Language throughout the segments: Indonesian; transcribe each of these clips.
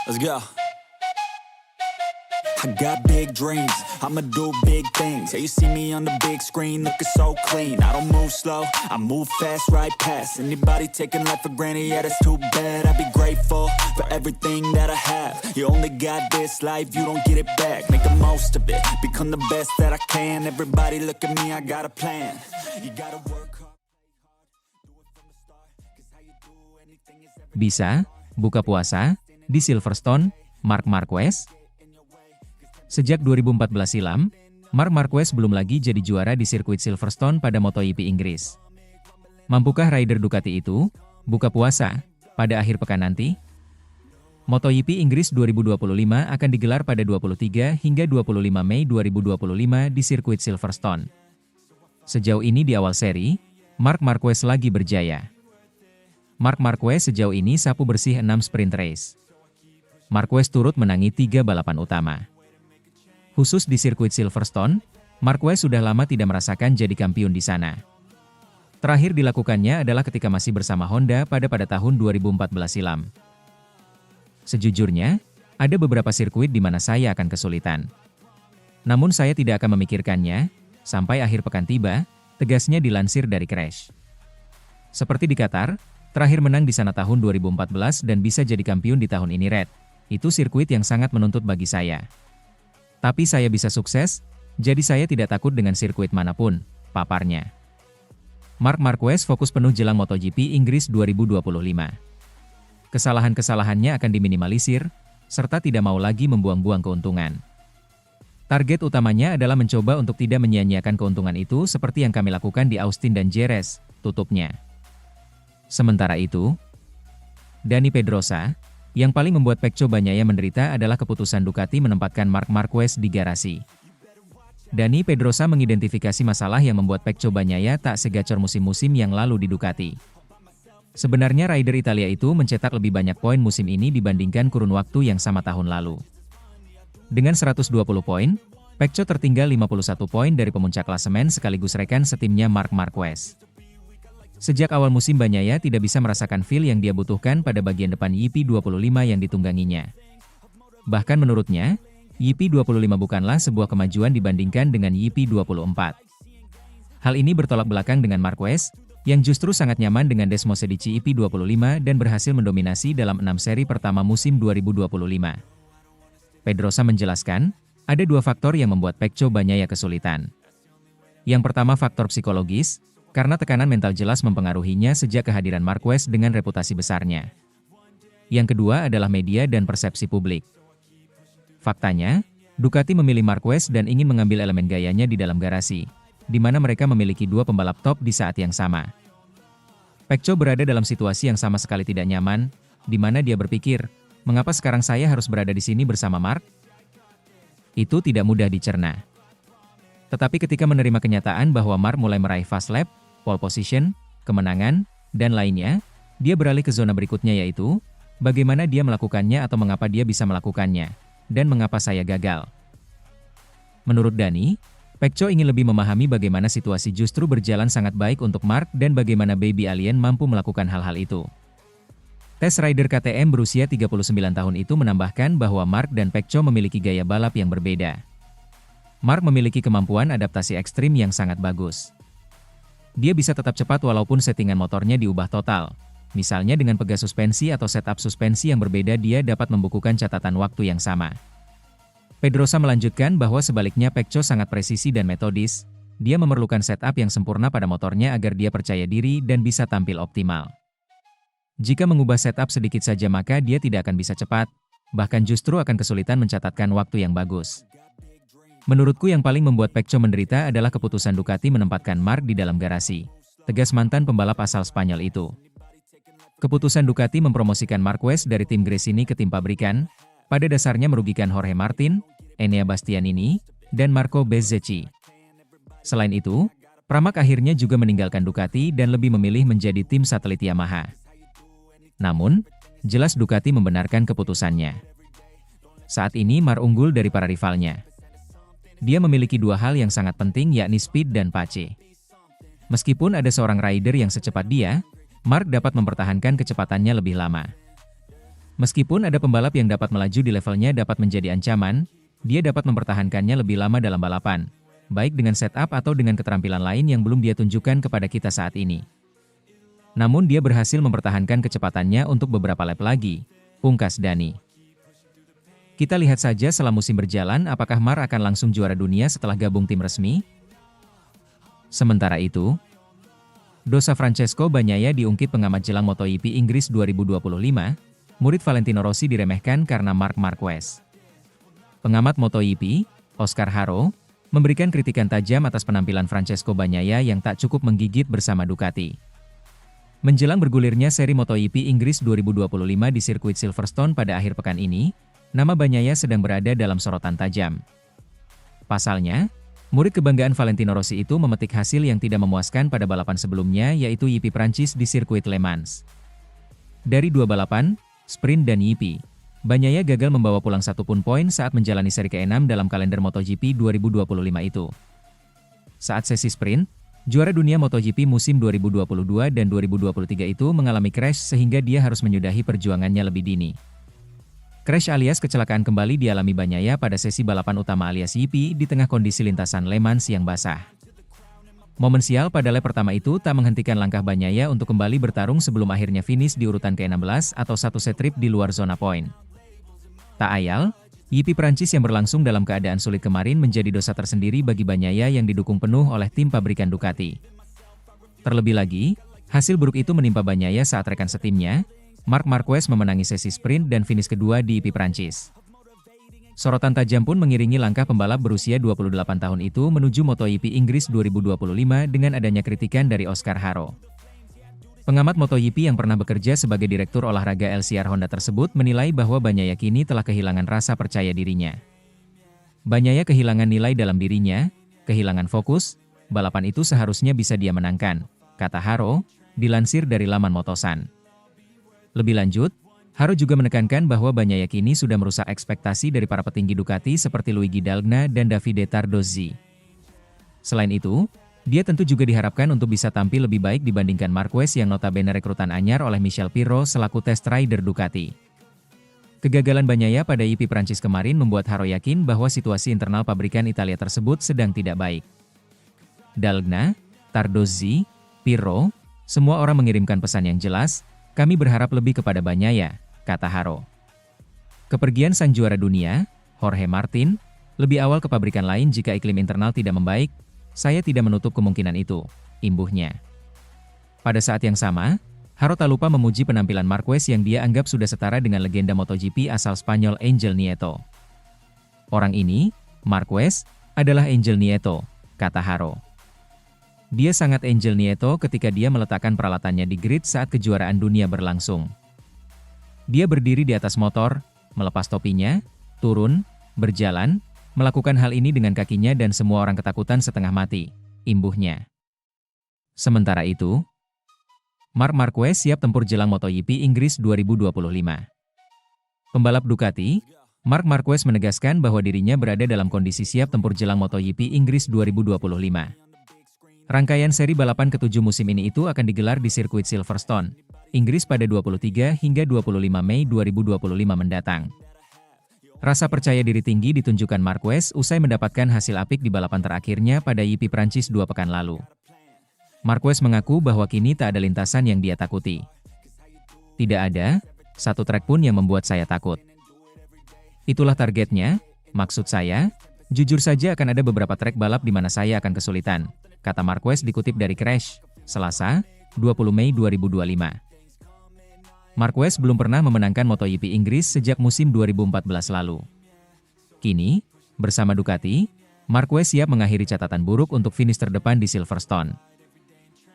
Let's go. I got big dreams, I'ma do big things. Yeah, you see me on the big screen, looking so clean. I don't move slow, I move fast, right past anybody taking life for granted, yeah, that's too bad. I'd be grateful for everything that I have. You only got this life, you don't get it back. Make the most of it, become the best that I can. Everybody look at me, I got a plan. You gotta work hard, do it from the start, 'cause how you do anything is everything. Bisa buka puasa di Silverstone, Marc Marquez. Sejak 2014 silam, Marc Marquez belum lagi jadi juara di sirkuit Silverstone pada MotoGP Inggris. Mampukah rider Ducati itu buka puasa pada akhir pekan nanti? MotoGP Inggris 2025 akan digelar pada 23 hingga 25 Mei 2025 di sirkuit Silverstone. Sejauh ini di awal seri, Marc Marquez lagi berjaya. Marc Marquez sejauh ini sapu bersih 6 sprint race. Marquez turut menangi 3 balapan utama. Khusus di sirkuit Silverstone, Marquez sudah lama tidak merasakan jadi kampiun di sana. Terakhir dilakukannya adalah ketika masih bersama Honda pada tahun 2014 silam. Sejujurnya, ada beberapa sirkuit di mana saya akan kesulitan. Namun saya tidak akan memikirkannya, sampai akhir pekan tiba, tegasnya dilansir dari Crash. Seperti di Qatar, terakhir menang di sana tahun 2014 dan bisa jadi kampiun di tahun ini Red. Itu sirkuit yang sangat menuntut bagi saya. Tapi saya bisa sukses, jadi saya tidak takut dengan sirkuit manapun, paparnya. Marc Marquez fokus penuh jelang MotoGP Inggris 2025. Kesalahan-kesalahannya akan diminimalisir, serta tidak mau lagi membuang-buang keuntungan. Target utamanya adalah mencoba untuk tidak menyia-nyiakan keuntungan itu seperti yang kami lakukan di Austin dan Jerez, tutupnya. Sementara itu, Dani Pedrosa, yang paling membuat Pecco Bagnaia menderita adalah keputusan Ducati menempatkan Marc Marquez di garasi. Dani Pedrosa mengidentifikasi masalah yang membuat Pecco Bagnaia tak segacor musim-musim yang lalu di Ducati. Sebenarnya rider Italia itu mencetak lebih banyak poin musim ini dibandingkan kurun waktu yang sama tahun lalu. Dengan 120 poin, Pecco tertinggal 51 poin dari pemuncak klasemen sekaligus rekan setimnya Marc Marquez. Sejak awal musim Bagnaia tidak bisa merasakan feel yang dia butuhkan pada bagian depan YP25 yang ditungganginya. Bahkan menurutnya, YP25 bukanlah sebuah kemajuan dibandingkan dengan YP24. Hal ini bertolak belakang dengan Marquez, yang justru sangat nyaman dengan Desmosedici YP25 dan berhasil mendominasi dalam 6 seri pertama musim 2025. Pedrosa menjelaskan, ada 2 faktor yang membuat Pecco Bagnaia kesulitan. Yang pertama faktor psikologis, karena tekanan mental jelas mempengaruhinya sejak kehadiran Marquez dengan reputasi besarnya. Yang kedua adalah media dan persepsi publik. Faktanya, Ducati memilih Marquez dan ingin mengambil elemen gayanya di dalam garasi, di mana mereka memiliki 2 pembalap top di saat yang sama. Pecco berada dalam situasi yang sama sekali tidak nyaman, di mana dia berpikir, mengapa sekarang saya harus berada di sini bersama Marc? Itu tidak mudah dicerna. Tetapi ketika menerima kenyataan bahwa Marc mulai meraih fast lap, pole position, kemenangan, dan lainnya, dia beralih ke zona berikutnya yaitu, bagaimana dia melakukannya atau mengapa dia bisa melakukannya, dan mengapa saya gagal. Menurut Dani, Pecco ingin lebih memahami bagaimana situasi justru berjalan sangat baik untuk Marc dan bagaimana Baby Alien mampu melakukan hal-hal itu. Tes rider KTM berusia 39 tahun itu menambahkan bahwa Marc dan Pecco memiliki gaya balap yang berbeda. Marc memiliki kemampuan adaptasi ekstrim yang sangat bagus. Dia bisa tetap cepat walaupun settingan motornya diubah total. Misalnya dengan pegas suspensi atau setup suspensi yang berbeda dia dapat membukukan catatan waktu yang sama. Pedrosa melanjutkan bahwa sebaliknya Pecco sangat presisi dan metodis. Dia memerlukan setup yang sempurna pada motornya agar dia percaya diri dan bisa tampil optimal. Jika mengubah setup sedikit saja maka dia tidak akan bisa cepat, bahkan justru akan kesulitan mencatatkan waktu yang bagus. Menurutku yang paling membuat Pecco menderita adalah keputusan Ducati menempatkan Marc di dalam garasi, tegas mantan pembalap asal Spanyol itu. Keputusan Ducati mempromosikan Marquez dari tim Gresini ke tim pabrikan, pada dasarnya merugikan Jorge Martin, Enea Bastianini, dan Marco Bezzecchi. Selain itu, Pramac akhirnya juga meninggalkan Ducati dan lebih memilih menjadi tim satelit Yamaha. Namun, jelas Ducati membenarkan keputusannya. Saat ini Marc unggul dari para rivalnya. Dia memiliki 2 hal yang sangat penting yakni speed dan pace. Meskipun ada seorang rider yang secepat dia, Marc dapat mempertahankan kecepatannya lebih lama. Meskipun ada pembalap yang dapat melaju di levelnya dapat menjadi ancaman, dia dapat mempertahankannya lebih lama dalam balapan, baik dengan setup atau dengan keterampilan lain yang belum dia tunjukkan kepada kita saat ini. Namun dia berhasil mempertahankan kecepatannya untuk beberapa lap lagi, pungkas Dani. Kita lihat saja setelah musim berjalan apakah Mark akan langsung juara dunia setelah gabung tim resmi? Sementara itu, dosa Francesco Bagnaia diungkit pengamat jelang MotoGP Inggris 2025, murid Valentino Rossi diremehkan karena Marc Marquez. Pengamat MotoGP, Oscar Haro, memberikan kritikan tajam atas penampilan Francesco Bagnaia yang tak cukup menggigit bersama Ducati. Menjelang bergulirnya seri MotoGP Inggris 2025 di sirkuit Silverstone pada akhir pekan ini, nama Bagnaia sedang berada dalam sorotan tajam. Pasalnya, murid kebanggaan Valentino Rossi itu memetik hasil yang tidak memuaskan pada balapan sebelumnya yaitu GP Prancis di sirkuit Le Mans. Dari dua balapan, sprint dan GP, Bagnaia gagal membawa pulang satu pun poin saat menjalani seri ke-6 dalam kalender MotoGP 2025 itu. Saat sesi sprint, juara dunia MotoGP musim 2022 dan 2023 itu mengalami crash sehingga dia harus menyudahi perjuangannya lebih dini. Crash alias kecelakaan kembali dialami Bagnaia pada sesi balapan utama alias GP di tengah kondisi lintasan Le Mans yang basah. Momen sial pada lap pertama itu tak menghentikan langkah Bagnaia untuk kembali bertarung sebelum akhirnya finish di urutan ke-16 atau satu set trip di luar zona poin. Tak ayal, GP Prancis yang berlangsung dalam keadaan sulit kemarin menjadi dosa tersendiri bagi Bagnaia yang didukung penuh oleh tim pabrikan Ducati. Terlebih lagi, hasil buruk itu menimpa Bagnaia saat rekan setimnya, Marc Marquez memenangi sesi sprint dan finish kedua di GP Prancis. Sorotan tajam pun mengiringi langkah pembalap berusia 28 tahun itu menuju MotoGP Inggris 2025 dengan adanya kritikan dari Oscar Haro. Pengamat MotoGP yang pernah bekerja sebagai direktur olahraga LCR Honda tersebut menilai bahwa Bagnaia kini telah kehilangan rasa percaya dirinya. Bagnaia kehilangan nilai dalam dirinya, kehilangan fokus, balapan itu seharusnya bisa dia menangkan, kata Haro, dilansir dari laman Motosan. Lebih lanjut, Haro juga menekankan bahwa Bagnaia kini sudah merusak ekspektasi dari para petinggi Ducati seperti Luigi Dall'Agna dan Davide Tardozzi. Selain itu, dia tentu juga diharapkan untuk bisa tampil lebih baik dibandingkan Marquez yang notabene rekrutan anyar oleh Michel Pirro selaku test rider Ducati. Kegagalan Bagnaia pada GP Prancis kemarin membuat Haro yakin bahwa situasi internal pabrikan Italia tersebut sedang tidak baik. Dall'Agna, Tardozzi, Pirro, semua orang mengirimkan pesan yang jelas, kami berharap lebih kepada Bagnaia, kata Haro. Kepergian sang juara dunia, Jorge Martin, lebih awal ke pabrikan lain jika iklim internal tidak membaik, saya tidak menutup kemungkinan itu, imbuhnya. Pada saat yang sama, Haro tak lupa memuji penampilan Marquez yang dia anggap sudah setara dengan legenda MotoGP asal Spanyol Angel Nieto. Orang ini, Marquez, adalah Angel Nieto, kata Haro. Dia sangat Angel Nieto ketika dia meletakkan peralatannya di grid saat kejuaraan dunia berlangsung. Dia berdiri di atas motor, melepas topinya, turun, berjalan, melakukan hal ini dengan kakinya dan semua orang ketakutan setengah mati, imbuhnya. Sementara itu, Marc Marquez siap tempur jelang MotoGP Inggris 2025. Pembalap Ducati, Marc Marquez menegaskan bahwa dirinya berada dalam kondisi siap tempur jelang MotoGP Inggris 2025. Rangkaian seri balapan ke-7 musim ini itu akan digelar di sirkuit Silverstone, Inggris pada 23 hingga 25 Mei 2025 mendatang. Rasa percaya diri tinggi ditunjukkan Marquez usai mendapatkan hasil apik di balapan terakhirnya pada GP Prancis 2 pekan lalu. Marquez mengaku bahwa kini tak ada lintasan yang dia takuti. Tidak ada satu trek pun yang membuat saya takut. Itulah targetnya, maksud saya, jujur saja akan ada beberapa trek balap di mana saya akan kesulitan, kata Marquez dikutip dari Crash, Selasa, 20 Mei 2025. Marquez belum pernah memenangkan MotoGP Inggris sejak musim 2014 lalu. Kini, bersama Ducati, Marquez siap mengakhiri catatan buruk untuk finish terdepan di Silverstone.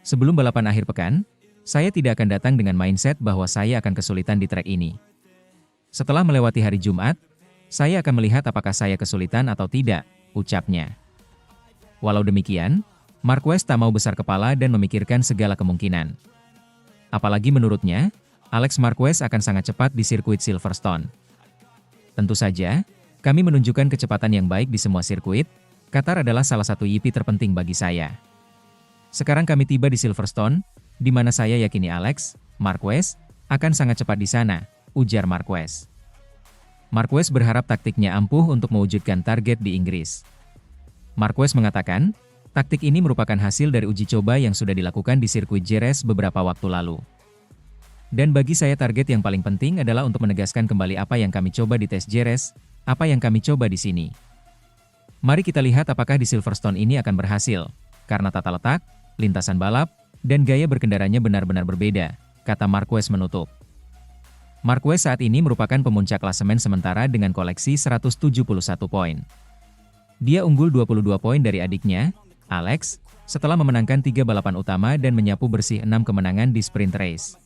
Sebelum balapan akhir pekan, saya tidak akan datang dengan mindset bahwa saya akan kesulitan di trek ini. Setelah melewati hari Jumat, saya akan melihat apakah saya kesulitan atau tidak, ucapnya. Walau demikian, Marquez tak mau besar kepala dan memikirkan segala kemungkinan. Apalagi menurutnya, Alex Marquez akan sangat cepat di sirkuit Silverstone. Tentu saja, kami menunjukkan kecepatan yang baik di semua sirkuit, Qatar adalah salah satu GP terpenting bagi saya. Sekarang kami tiba di Silverstone, di mana saya yakini Alex Marquez akan sangat cepat di sana, ujar Marquez. Marquez berharap taktiknya ampuh untuk mewujudkan target di Inggris. Marquez mengatakan, taktik ini merupakan hasil dari uji coba yang sudah dilakukan di sirkuit Jerez beberapa waktu lalu. Dan bagi saya target yang paling penting adalah untuk menegaskan kembali apa yang kami coba di tes Jerez, apa yang kami coba di sini. Mari kita lihat apakah di Silverstone ini akan berhasil, karena tata letak, lintasan balap, dan gaya berkendaranya benar-benar berbeda, kata Marquez menutup. Marquez saat ini merupakan pemuncak klasemen sementara dengan koleksi 171 poin. Dia unggul 22 poin dari adiknya, Alex, setelah memenangkan 3 balapan utama dan menyapu bersih 6 kemenangan di sprint race.